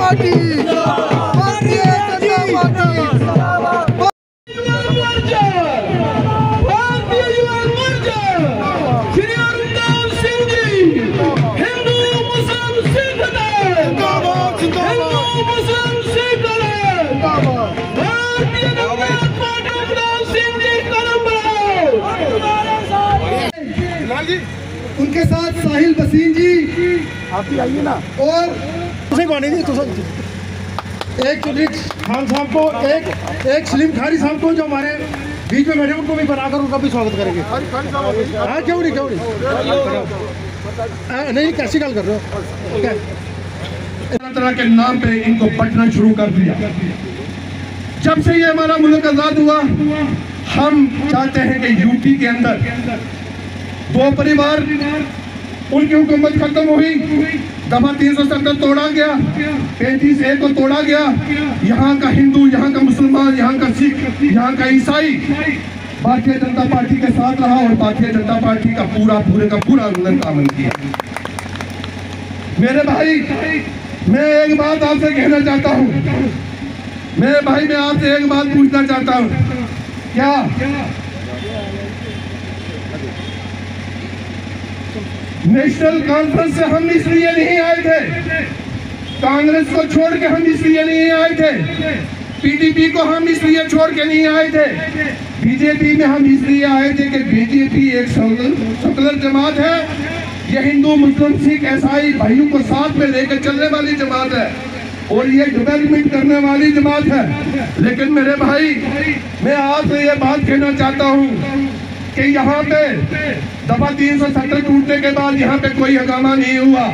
Party, Bharatiya Janata party. उनके साथ साहिल वसीम जी, आप भी आइए ना। और एक चुनित खान साहब को, एक सलीम खारी साहब को जो हमारे बीच में बैठे उनको भी बनाकर उनका भी स्वागत करेंगे। हाँ, क्यों नहीं नहीं, कैसी गल कर रहे हो? तरह तरह के नाम पे इनको बंटना शुरू कर दिया। जब से ये हमारा मुल्क आजाद हुआ, हम चाहते हैं कि यूपी के अंदर दो परिवार, उनकी हुकूमत खत्म हुई, दफा 370 तोड़ा गया, 35A को तोड़ा गया। यहाँ का हिंदू, यहाँ का मुसलमान, यहाँ का सिख, यहाँ का ईसाई भारतीय जनता पार्टी के साथ रहा और भारतीय जनता पार्टी का पूरे का पूरा आंदोलन किया। मेरे भाई, मैं एक बात आपसे कहना चाहता हूँ, मेरे भाई, मैं आपसे एक बात पूछना चाहता हूँ। क्या नेशनल कॉन्फ्रेंस से हम इसलिए नहीं आए थे, कांग्रेस को छोड़ के हम इसलिए नहीं आए थे, पीडीपी को हम इसलिए छोड़ के नहीं आए थे, बीजेपी में हम इसलिए आए थे कि बीजेपी एक सेकुलर जमात है, ये हिंदू मुस्लिम सिख ईसाई भाइयों को साथ में लेकर चलने वाली जमात है और ये डेवलपमेंट करने वाली जमात है। लेकिन मेरे भाई, मैं आपसे ये बात कहना चाहता हूँ कि यहाँ पे दफा 370 टूटने के बाद यहाँ पे कोई हंगामा नहीं हुआ।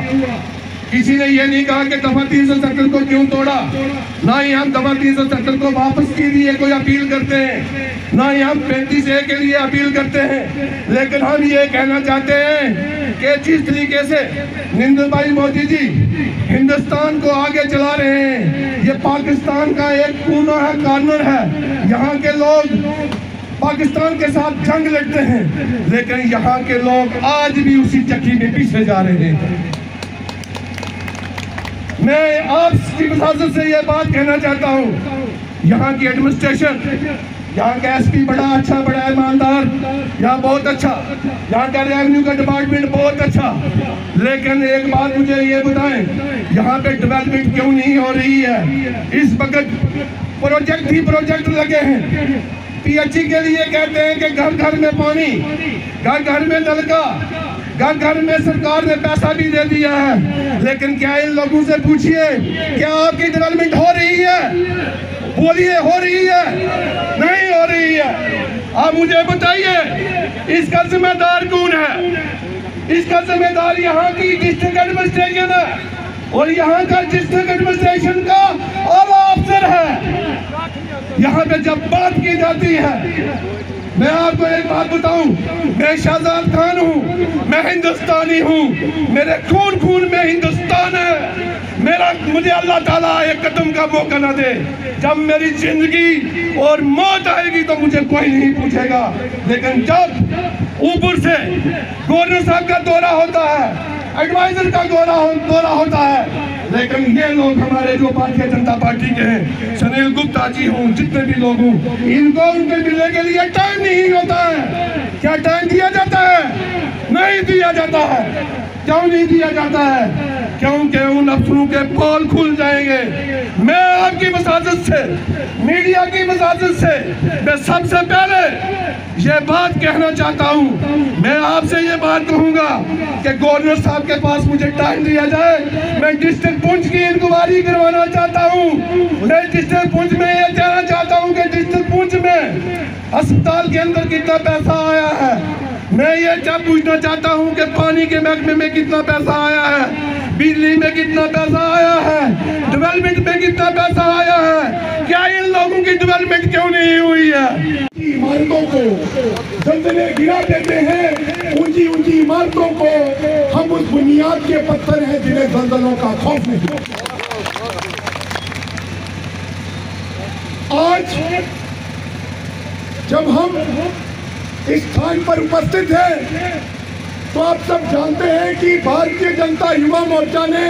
किसी ने ये नहीं कहा कि दफा 370 को क्यों तोड़ा, ना ही हम दफा 370 को वापस के लिए कोई अपील करते हैं, ना ही हम 35A के लिए अपील करते हैं। लेकिन हम ये कहना चाहते हैं कि जिस तरीके से नरेंद्र भाई मोदी जी हिंदुस्तान को आगे चला रहे हैं, ये पाकिस्तान का एक कोना है, कॉर्नर है। यहाँ के लोग पाकिस्तान के साथ जंग लड़ते हैं, लेकिन यहाँ के लोग आज भी उसी चक्की में पीछे जा रहे हैं। मैं आपकी इजाजत से यह बात कहना चाहता हूँ, यहाँ की एडमिनिस्ट्रेशन, यहाँ का एसपी बड़ा अच्छा, बड़ा ईमानदार, यहाँ बहुत अच्छा, यहाँ का रेवेन्यू का डिपार्टमेंट बहुत अच्छा। लेकिन एक बात मुझे ये बताएं, यहाँ पे डेवलपमेंट क्यों नहीं हो रही है? इस वक्त प्रोजेक्ट लगे हैं। पीएचई के लिए कहते हैं कि घर घर में पानी, घर घर में नलका, घर घर में सरकार ने पैसा भी दे दिया है। लेकिन क्या इन लोगों से पूछिए, क्या आपकी डेवलपमेंट हो रही है? बोलिए, हो रही है? नहीं हो रही है। आप मुझे बताइए, इसका जिम्मेदार कौन है? इसका जिम्मेदार यहाँ की डिस्ट्रिक्ट एडमिनिस्ट्रेशन है और यहाँ का डिस्ट्रिक्ट एडमिनिस्ट्रेशन का आला अफसर है। यहाँ पे जब बात की जाती है, मैं आपको एक बात बताऊं, मैं शहजाद खान हूँ, मैं हिंदुस्तानी हूँ, मेरे खून में हिंदुस्तान है। मुझे अल्लाह ताला एक कदम का मौका ना दे, जब मेरी जिंदगी और मौत आएगी तो मुझे कोई नहीं पूछेगा। लेकिन जब ऊपर से गवर्नर साहब का दौरा होता है, एडवाइजर का दौरा होता है, लेकिन ये लोग हमारे जो भारतीय जनता पार्टी के हैं, सुनील गुप्ता जी हों, जितने भी लोग हों, इनको उनके मिलने के लिए टाइम नहीं होता है। क्या टाइम दिया जाता है? नहीं दिया जाता है। क्यों नहीं दिया जाता है? क्योंकि उन अफसरों के पोल खुल जाएंगे। मैं आपकी वसाजत से, मीडिया की वसाजत से, मैं सबसे पहले ये बात कहना चाहता हूँ, मैं आपसे ये बात कहूँगा कि गवर्नर साहब के पास मुझे टाइम दिया जाए। मैं डिस्ट्रिक्ट पुंछ की इंक्वायरी करवाना चाहता हूँ। मैं डिस्ट्रिक्ट पुंछ में ये कहना चाहता हूँ कि डिस्ट्रिक्ट पुंछ में अस्पताल के अंदर कितना पैसा आया है। मैं ये जब पूछना चाहता हूँ कि पानी के महकमे में कितना पैसा आया है, बिजली में कितना पैसा आया है, डेवलपमेंट में कितना पैसा आया है। क्या इन लोगों की डेवलपमेंट क्यों नहीं हुई है? इमारतों को जल्दले गिरा देते हैं, ऊंची ऊंची इमारतों को। हम उस बुनियाद के पत्थर हैं जिन्हें जल्दलों का खौफ नहीं। आज जब हम इस स्थान पर उपस्थित हैं तो आप सब जानते हैं कि भारतीय जनता युवा मोर्चा ने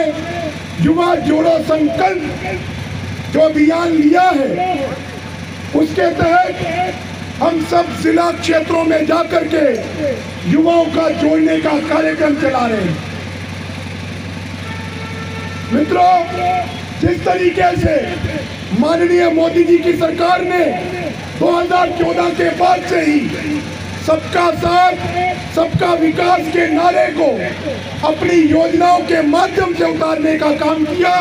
युवा जोड़ो संकल्प जो अभियान लिया है, उसके तहत हम सब जिला क्षेत्रों में जाकर के युवाओं का जोड़ने का कार्यक्रम चला रहे हैं। मित्रों, जिस तरीके से माननीय मोदी जी की सरकार ने 2014 के बाद से ही सबका साथ सबका विकास के नारे को अपनी योजनाओं के माध्यम से उतारने का काम किया,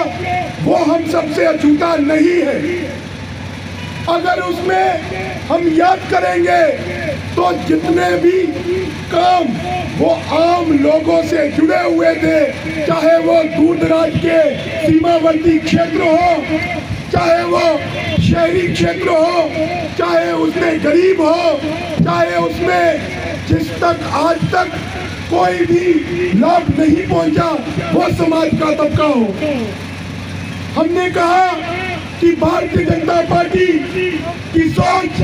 वो हम सबसे अछूता नहीं है। अगर उसमें हम याद करेंगे तो जितने भी काम वो आम लोगों से जुड़े हुए थे, चाहे वो दूर दराज के सीमावर्ती क्षेत्र हो, चाहे वो शहरी क्षेत्र हो, चाहे उसमें गरीब हो, चाहे उसमें जिस तक आज तक कोई भी लाभ नहीं पहुंचा वो समाज का तबका हो। हमने कहा कि भारतीय जनता पार्टी की सोच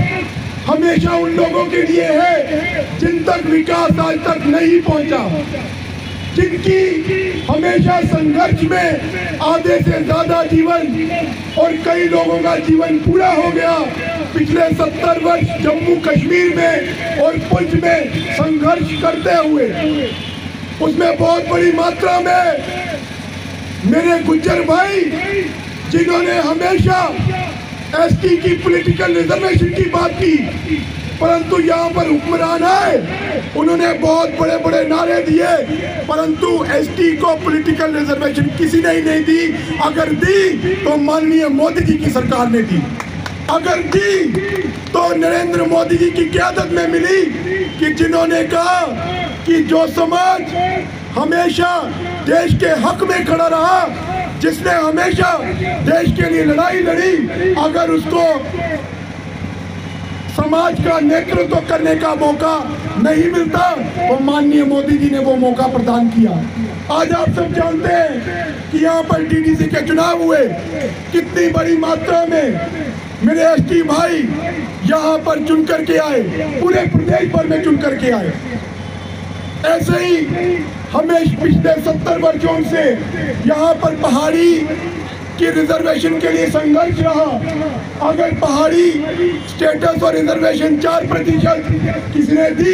हमेशा उन लोगों के लिए है जिन तक विकास आज तक नहीं पहुंचा, जिनकी हमेशा संघर्ष में आधे से ज्यादा जीवन और कई लोगों का जीवन पूरा हो गया। पिछले 70 वर्ष जम्मू कश्मीर में और पुंछ में संघर्ष करते हुए उसमें बहुत बड़ी मात्रा में मेरे गुज्जर भाई, जिन्होंने हमेशा एसटी की पॉलिटिकल रिजर्वेशन की बात की, परंतु यहाँ पर हुक्मरान आए, उन्होंने बहुत बड़े बड़े नारे दिए, परंतु एसटी को पॉलिटिकल रिजर्वेशन किसी ने ही नहीं दी। अगर दी तो माननीय मोदी जी की सरकार ने दी, अगर दी तो नरेंद्र मोदी जी की क़यादत में मिली, कि जिन्होंने कहा कि जो समाज हमेशा देश के हक में खड़ा रहा, जिसने हमेशा देश के लिए लड़ाई लड़ी, अगर उसको समाज का नेतृत्व करने का मौका नहीं मिलता तो माननीय मोदी जी ने वो मौका प्रदान किया। आज आप सब जानते हैं कि यहाँ पर डीडीसी के चुनाव हुए, कितनी बड़ी मात्रा में मेरे एसटी भाई यहाँ पर चुन करके आए, पूरे प्रदेश भर में चुन करके आए। ऐसे ही हमें पिछले 70 वर्षों से यहाँ पर पहाड़ी की रिजर्वेशन के लिए संघर्ष रहा। अगर पहाड़ी स्टेटस और रिजर्वेशन 4% किसी ने दी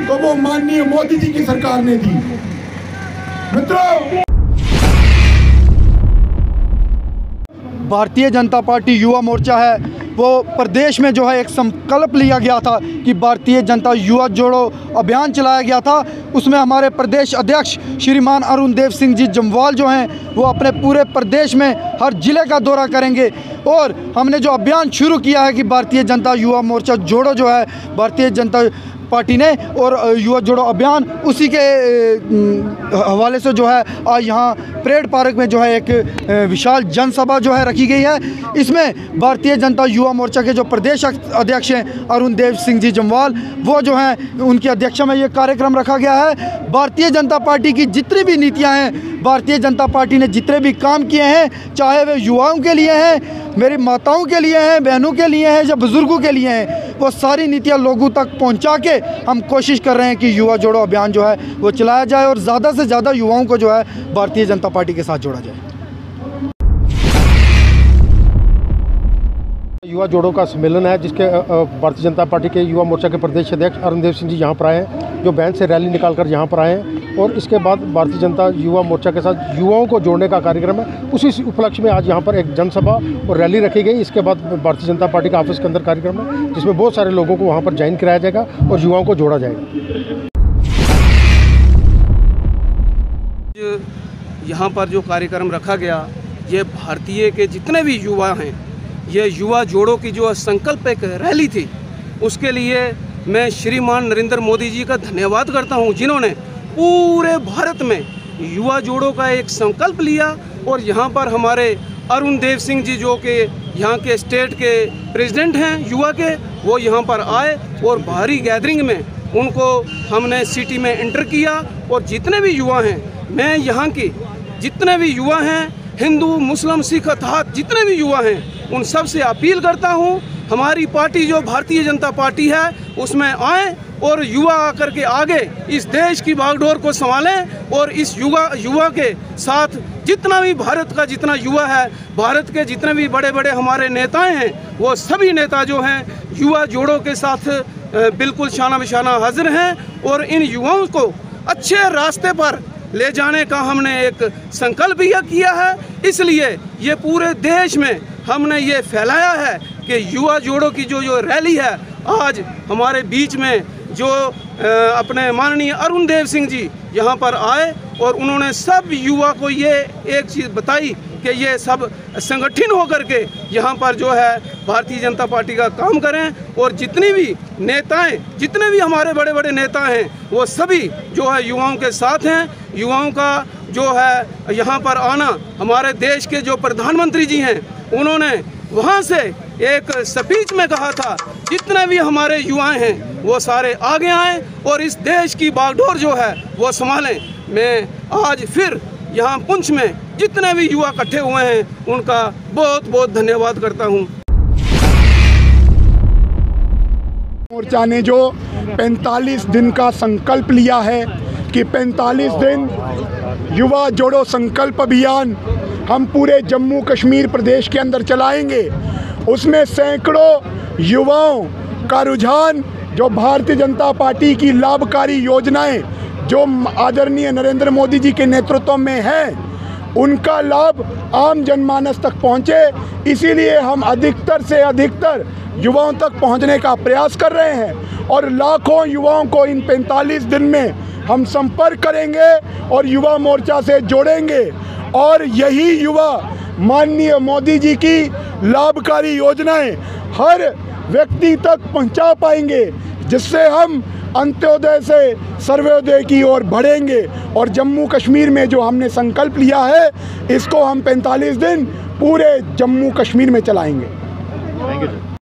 तो वो माननीय मोदी जी की सरकार ने दी। मित्रों, भारतीय जनता पार्टी युवा मोर्चा है वो प्रदेश में जो है एक संकल्प लिया गया था कि भारतीय जनता युवा जोड़ो अभियान चलाया गया था। उसमें हमारे प्रदेश अध्यक्ष श्रीमान अरुण देव सिंह जी जम्वाल जो हैं वो अपने पूरे प्रदेश में हर जिले का दौरा करेंगे। और हमने जो अभियान शुरू किया है कि भारतीय जनता युवा मोर्चा जोड़ो जो है भारतीय जनता पार्टी ने, और युवा जोड़ो अभियान उसी के हवाले से जो है आज यहाँ परेड पार्क में जो है एक विशाल जनसभा जो है रखी गई है। इसमें भारतीय जनता युवा मोर्चा के जो प्रदेश अध्यक्ष हैं अरुण देव सिंह जी जम्वाल, वो जो हैं उनकी अध्यक्षता में ये कार्यक्रम रखा गया है। भारतीय जनता पार्टी की जितनी भी नीतियाँ हैं, भारतीय जनता पार्टी ने जितने भी काम किए हैं, चाहे वे युवाओं के लिए हैं, मेरी माताओं के लिए हैं, बहनों के लिए हैं या बुज़ुर्गों के लिए हैं, वो सारी नीतियाँ लोगों तक पहुँचा के हम कोशिश कर रहे हैं कि युवा जोड़ो अभियान जो है वो चलाया जाए और ज़्यादा से ज़्यादा युवाओं को जो है भारतीय जनता पार्टी के साथ जोड़ा जाए। युवा जोड़ो का सम्मेलन है जिसके भारतीय जनता पार्टी के युवा मोर्चा के प्रदेश अध्यक्ष अरुण देव सिंह जी यहाँ पर आए हैं, जो बैंड से रैली निकालकर यहाँ पर आए हैं। और इसके बाद भारतीय जनता युवा मोर्चा के साथ युवाओं को जोड़ने का कार्यक्रम है। उसी उपलक्ष्य में आज यहाँ पर एक जनसभा और रैली रखी गई। इसके बाद भारतीय जनता पार्टी का ऑफिस के अंदर कार्यक्रम है जिसमें बहुत सारे लोगों को वहाँ पर ज्वाइन कराया जाएगा और युवाओं को जोड़ा जाएगा। यहाँ पर जो कार्यक्रम रखा गया, ये भारतीय के जितने भी युवा हैं, ये युवा जोड़ो की जो संकल्प एक रैली थी, उसके लिए मैं श्रीमान नरेंद्र मोदी जी का धन्यवाद करता हूँ, जिन्होंने पूरे भारत में युवा जोड़ो का एक संकल्प लिया। और यहाँ पर हमारे अरुण देव सिंह जी जो कि यहाँ के स्टेट के प्रेसिडेंट हैं युवा के, वो यहाँ पर आए और भारी गैदरिंग में उनको हमने सिटी में एंटर किया। और जितने भी युवा हैं, मैं यहाँ की जितने भी युवा हैं, हिंदू मुस्लिम सिख अर्थात जितने भी युवा हैं, उन सब से अपील करता हूँ, हमारी पार्टी जो भारतीय जनता पार्टी है उसमें आएँ और युवा आकर के आगे इस देश की बागडोर को संभालें और इस युवा के साथ जितना भी भारत का जितना युवा है, भारत के जितने भी बड़े बड़े हमारे नेताएं हैं, वो सभी नेता जो हैं युवा जोड़ों के साथ बिल्कुल शाना बिशाना हाजिर हैं और इन युवाओं को अच्छे रास्ते पर ले जाने का हमने एक संकल्प यह किया है। इसलिए ये पूरे देश में हमने ये फैलाया है कि युवा जोड़ों की जो रैली है, आज हमारे बीच में जो अपने माननीय अरुण देव सिंह जी यहाँ पर आए और उन्होंने सब युवा को ये एक चीज़ बताई कि ये सब संगठित होकर के यहाँ पर जो है भारतीय जनता पार्टी का काम करें और जितनी भी नेताएं, जितने भी हमारे बड़े बड़े नेता हैं, वो सभी जो है युवाओं के साथ हैं। युवाओं का जो है यहाँ पर आना, हमारे देश के जो प्रधानमंत्री जी हैं, उन्होंने वहाँ से एक स्पीच में कहा था जितने भी हमारे युवाएं हैं वो सारे आगे आएं और इस देश की बागडोर जो है वो संभालें। मैं आज फिर यहाँ पुंछ में जितने भी युवा इकट्ठे हुए हैं उनका बहुत बहुत धन्यवाद करता हूँ। मोर्चा ने जो 45 दिन का संकल्प लिया है कि 45 दिन युवा जोड़ो संकल्प अभियान हम पूरे जम्मू कश्मीर प्रदेश के अंदर चलाएंगे, उसमें सैकड़ों युवाओं का रुझान जो भारतीय जनता पार्टी की लाभकारी योजनाएं जो आदरणीय नरेंद्र मोदी जी के नेतृत्व में हैं, उनका लाभ आम जनमानस तक पहुंचे। इसीलिए हम अधिकतर से अधिकतर युवाओं तक पहुंचने का प्रयास कर रहे हैं और लाखों युवाओं को इन 45 दिन में हम संपर्क करेंगे और युवा मोर्चा से जोड़ेंगे और यही युवा माननीय मोदी जी की लाभकारी योजनाएं हर व्यक्ति तक पहुंचा पाएंगे, जिससे हम अंत्योदय से सर्वोदय की ओर बढ़ेंगे। और जम्मू कश्मीर में जो हमने संकल्प लिया है, इसको हम 45 दिन पूरे जम्मू कश्मीर में चलाएंगे। Thank you.